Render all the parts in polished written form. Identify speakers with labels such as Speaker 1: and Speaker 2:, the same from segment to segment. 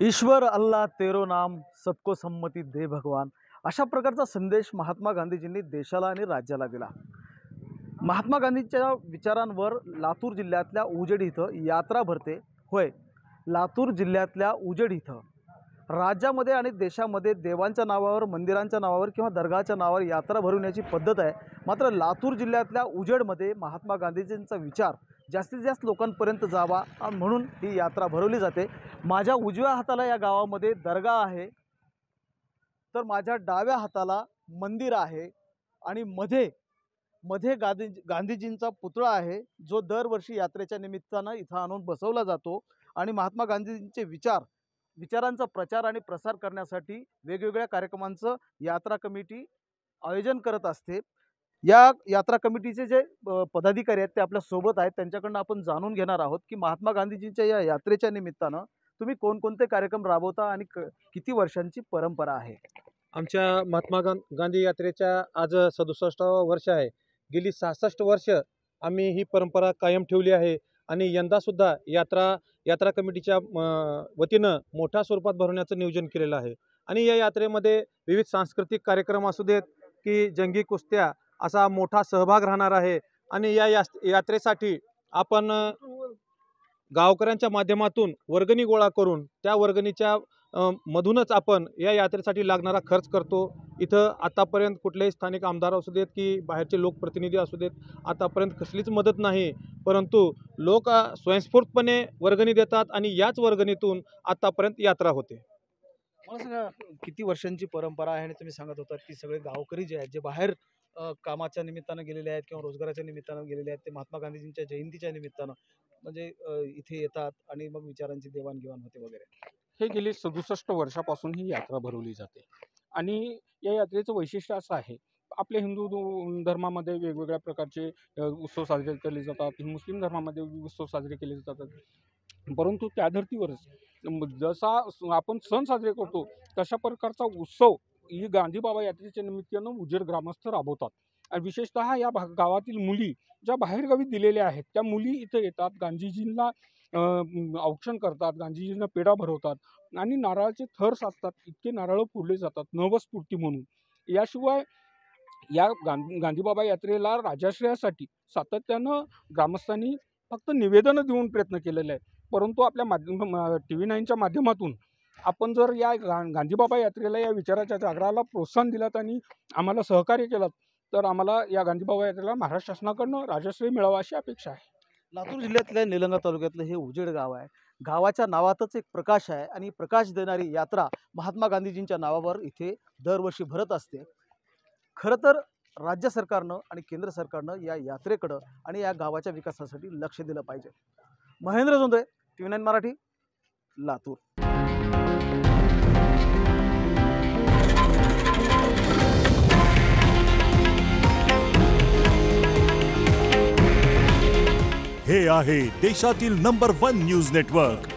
Speaker 1: ईश्वर अल्लाह तेरो नाम सबको सम्मती दे भगवान, अशा प्रकारचा संदेश महात्मा गांधीजींनी देशाला आणि राज्याला दिला। महात्मा गांधींच्या विचारांवर लातूर जिल्ह्यातल्या उजेड इथं यात्रा भरते। होय, लातूर जिल्ह्यातल्या उजेड इथं राज्यामध्ये आणि देशामध्ये देवांच्या नावावर, मंदिरांच्या नावावर किंवा दर्गाच्या नावावर यात्रा भरवण्याची पद्धत आहे। मात्र लातूर जिल्ह्यातल्या उजेडमध्ये महात्मा गांधीजींचा विचार जास्तीत जास्त लोकांपर्यंत जावा म्हणून ही यात्रा भरवली जाते। माझ्या उजव्या हाताला या गावामध्ये दर्गा आहे, तर माझ्या डाव्या हाताला मंदिर आहे आणि मध्ये गांधीजींचा पुतळा आहे, जो दरवर्षी यात्रेच्या निमित्तानं इथं आणून बसवला जातो आणि महात्मा गांधीजींचे विचारांचा प्रचार आणि प्रसार करण्यासाठी वेगवेगळ्या कार्यक्रमांचं यात्रा कमिटी आयोजन करत असते। या यात्रा कमिटीचे जे पदाधिकारी आहेत ते आपल्या सोबत आहेत, त्यांच्याकडून आपण जाणून घेणार आहोत की महात्मा गांधीजींच्या या यात्रेच्या निमित्तानं तुम्ही कोणकोणते कार्यक्रम राबवता आणि किती वर्षांची परंपरा आहे।
Speaker 2: आमच्या महात्मा गांधी यात्रेच्या आज 67वे वर्ष आहे। गेली 66 वर्ष आम्ही ही परंपरा कायम ठेवली आहे आणि यंदा सुद्धा यात्रा कमिटीच्या वतीनं मोठ्या स्वरूपात भरवण्याचं नियोजन केलेलं आहे। आणि या यात्रेमध्ये विविध सांस्कृतिक कार्यक्रम असू देत की जंगी कुस्त्या असा मोठा सहभाग राहणार आहे। आणि या यात्रेसाठी आपण गावकऱ्यांच्या माध्यमातून वर्गणी गोळा करून त्या वर्गणीच्या मधूनच आपण या यात्रेसाठी लागणारा खर्च करतो। इथं आतापर्यंत कुठलेही स्थानिक आमदार असू देत की बाहेरचे लोकप्रतिनिधी असू देत, आतापर्यंत कसलीच मदत नाही, परंतु लोक स्वयंस्फूर्तपणे वर्गणी देतात आणि याच वर्गणीतून आतापर्यंत यात्रा होते।
Speaker 1: मला सांगा, किती वर्षांची परंपरा आहे आणि तुम्ही सांगत होतात की सगळे गावकरी जे आहेत, जे बाहेर कामाच्या निमित्तानं गेलेले आहेत किंवा रोजगाराच्या निमित्तानं गेलेले आहेत, ते महात्मा गांधीजींच्या जयंतीच्या निमित्तानं म्हणजे इथे येतात आणि मग विचारांची देवाणघेवाण होते वगैरे।
Speaker 3: हे गेली 67 वर्षापासून ही यात्रा भरवली जाते आणि या यात्रेचं वैशिष्ट्य असं आहे, आपल्या हिंदू धर्मामध्ये वेगवेगळ्या प्रकारचे उत्सव साजरे केले जातात, मुस्लिम धर्मामध्ये उत्सव साजरे केले जातात, परंतु त्या धर्तीवरच जसा आपण सण साजरे करतो तशा प्रकारचा उत्सव ही गांधीबाबा यात्रेच्या निमित्तानं उजेड ग्रामस्थ राबवतात। आणि विशेषतः या गावातील मुली ज्या बाहेरगावी दिलेल्या आहेत त्या मुली इथं येतात, गांधीजींना औक्षण करतात, गांधीजींना पेढा भरवतात आणि नारळाचे थर साचतात, इतके नारळ फोडले जातात नवस्फूर्ती म्हणून। याशिवाय या गांधीबाबा यात्रेला राजाश्रयासाठी सातत्यानं ग्रामस्थांनी फक्त निवेदनं देऊन प्रयत्न केलेला आहे, परंतु आपल्या TV9च्या माध्यमातून आपण जर या गांधीबाबा यात्रेला या विचाराच्या जागराला प्रोत्साहन दिलात आणि आम्हाला सहकार्य केलं तर आम्हाला या गांधीबाबा यात्रेला महाराष्ट्र शासनाकडनं राजश्री मिळावा अशी अपेक्षा आहे।
Speaker 1: लातूर जिल्ह्यातल्या निलंगा तालुक्यातलं हे उजेड गाव आहे। गावाच्या नावातच एक प्रकाश आहे आणि प्रकाश देणारी यात्रा महात्मा गांधीजींच्या नावावर इथे दरवर्षी भरत असते। खरं तर राज्य सरकारनं आणि केंद्र सरकारनं या यात्रेकडं आणि या गावाच्या विकासासाठी लक्ष दिलं पाहिजे। महेंद्र जोंधळे, TV9 मराठी, लातूर।
Speaker 4: हे आहे देशातील नंबर 1 न्यूज नेटवर्क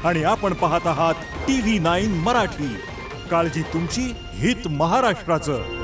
Speaker 4: आणि आपण पाहत आहात TV9 मराठी। काळजी तुमची, हित महाराष्ट्राचं।